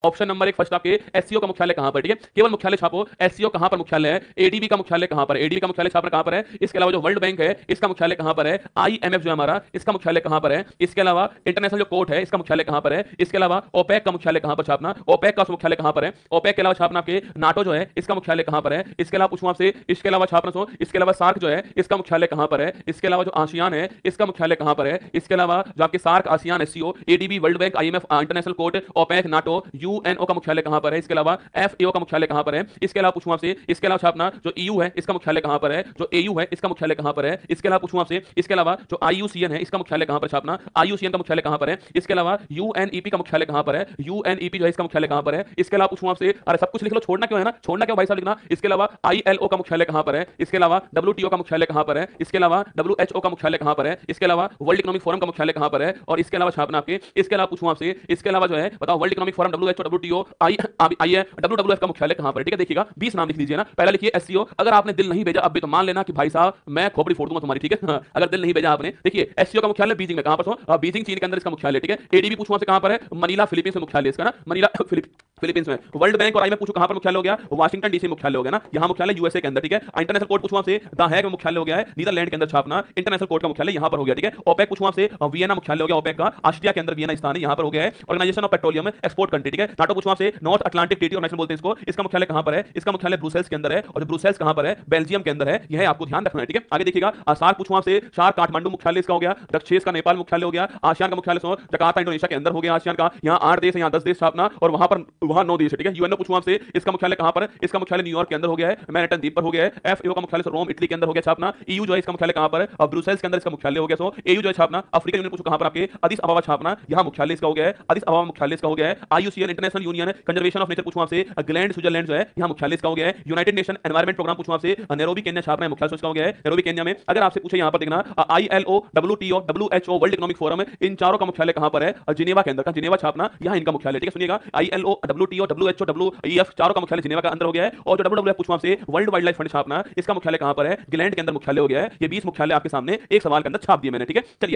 option number एक first आपके SCO का मुख्यालय कहां पर, ठीक है, केवल मुख्यालय छापो, एससीओ कहां पर मुख्यालय है, एडीबी का मुख्यालय कहां पर है, एडीबी का मुख्यालय छाप कहां पर है, इसके अलावा जो वर्ल्ड बैंक है इसका मुख्यालय कहां पर है, आईएमएफ जो हमारा इसका मुख्यालय कहां पर है, इसके अलावा इंटरनेशनल जो कोर्ट है इसका मुख्यालय कहां पर है, इसके अलावा ओपेक का मुख्यालय कहां पर छापना, ओपेक का मुख्यालय कहां पर है, ओपेक के अलावा छापना आपके नाटो जो है इसका मुख्यालय कहां पर है, इसके अलावा पूछूं आपसे इसके अलावा छापना सो इसके अलावा सार्क जो है इसका मुख्यालय कहां पर है, इसके अलावा जो आसियान है इसका मुख्यालय कहां पर है, इसके अलावा जो आपके SAARC ASEAN SCO ADB world bank IMF international court OPEC NATO UNO का मुख्यालय कहां पर है, इसके अलावा एफएओ का मुख्यालय कहां पर है, इसके अलावा पूछूं आपसे इसके अलावा छापना जो ईयू है इसका मुख्यालय कहां पर है, जो एयू है इसका मुख्यालय कहां पर है, इसके अलावा पूछूं आपसे इसके अलावा जो आईयूसीएन है इसका मुख्यालय कहां पर छापना, आईयूसीएन का मुख्यालय कहां पर है, इसके अलावा यूएनईपी का मुख्यालय कहां पर है, यूएनईपी जो है इसका मुख्यालय कहां पर है, इसके अलावा पूछूं आपसे अरे सब कुछ लिख लो, छोड़ना क्यों है ना, छोड़ना क्यों भाई साहब लिखना, इसके अलावा आईएलओ का मुख्यालय कहां पर है, इसके अलावा डब्ल्यूटीओ का मुख्यालय कहां पर है, इसके अलावा डब्ल्यूएचओ का मुख्यालय कहां पर है, इसके अलावा वर्ल्ड इकोनॉमिक फोरम का मुख्यालय कहां पर है, और इसके अलावा छापना आपके इसके अलावा पूछूं आपसे इसके अलावा जो है बताओ world economic forum WHO WTO I WWF का मुख्यालय कहां पर है, ठीक है, देखिएगा 20 नाम लिख लीजिए ना, पहला लिखिए एससीओ, अगर आपने दिल नहीं भेजा अब भी तो मान लेना कि भाई साहब मैं खोपड़ी फोड़ दूंगा तुम्हारी, ठीक है हाँ, अगर दिल नहीं भेजा आपने, देखिए एससीओ का मुख्यालय बीजिंग में कहां पर हो, बीजिंग चीन के अंदर इसका मुख्यालय, ठीक है, एडीबी पूछूं आपसे कहां पर है, मनीला फिलीपींस में मुख्यालय इसका ना, मनीला फिलीपींस में, वर्ल्ड बैंक और आईएमएफ पूछो कहां पर मुख्यालय हो गया, वाशिंगटन डीसी मुख्यालय हो गया ना, यहां मुख्यालय यूएसए के अंदर, ठीक है, इंटरनेशनल कोर्ट पूछो आपसे द हैग में मुख्यालय हो गया है नीदरलैंड के अंदर छापना, इंटरनेशनल कोर्ट का मुख्यालय यहां पर हो गया, ठीक है, ओपेक पूछो आपसे वियना मुख्यालय हो गया, ओपेक का ऑस्ट्रिया के अंदर वियना स्थान है यहां पर हो गया है, organisation of petroleum export country, ठीक है, नाटो पूछो आपसे नॉर्थ अटलांटिक ट्रीटी ऑर्गेनाइजेशन बोलते हैं इसको, इसका मुख्यालय कहां पर है, इसका मुख्यालय ब्रुसेल्स के अंदर है, और ब्रुसेल्स कहां पर है, बेल्जियम के अंदर है, यह आपको ध्यान रखना है, ठीक है, आगे देखिएगा सार्क पूछो आपसे सार्क काठमांडू मुख्यालय इसका हो गया, दक्षेस का नेपाल मुख्यालय हो गया, आसियान का मुख्यालय सो जकार्ता इंडोनेशिया के अंदर हो गया, आसियान का यहां 8 देश है, यहां 10 देश छापना, और वहां 9 देश है, ठीक है, यूएनओ पूछो आपसे इसका मुख्यालय कहां पर है, इसका मुख्यालय न्यूयॉर्क के अंदर हो गया है, मैनहट्टन द्वीप पर हो गया है, एफएओ का मुख्यालय रोम इटली के अंदर हो गया छापना, ईयू जो है इसका मुख्यालय कहां पर है, और ब्रुसेल्स के अंदर इसका मुख्यालय हो गया, सो एयू जो है छापना, अफ्रीकन यूनियन पूछो कहां पर आपके अदिस अबाबा छापना, यहां मुख्यालय इसका हो गया है, अदिस अबाबा मुख्यालय इसका हो गया है, IUCN international union conservation of nature पूछो आपसे ग्लैंड स्विट्जरलैंड जो है यहां मुख्यालय इसका हो गया है, यूनाइटेड नेशन एनवायरनमेंट प्रोग्राम पूछो आपसे नैरोबी केन्या छापना है, मुख्यालय इसका हो गया है नैरोबी केन्या में, अगर आपसे पूछे यहां पर देखना ILO WTO WHO world economic forum in चारों का मुख्यालय कहां पर है, जिनेवा के अंदर का, जिनेवा छापना यहां इनका मुख्यालय, ठीक है, सुनिएगा आईएलओ डब्ल्यूटीओ डब्ल्यूएचओ डब्ल्यूईएफ चारों का मुख्यालय जिनेवा का अंदर हो गया है, और जो डब्ल्यूडब्ल्यूएफ पूछो आपसे वर्ल्ड वाइल्ड लाइफ फंड छापना इसका मुख्यालय कहां पर है, ग्लैंड के अंदर मुख्यालय हो गया है, ये 20 मुख्यालय आपके सामने एक सवाल के अंदर छाप दिए मैंने, ठीक है, चलिए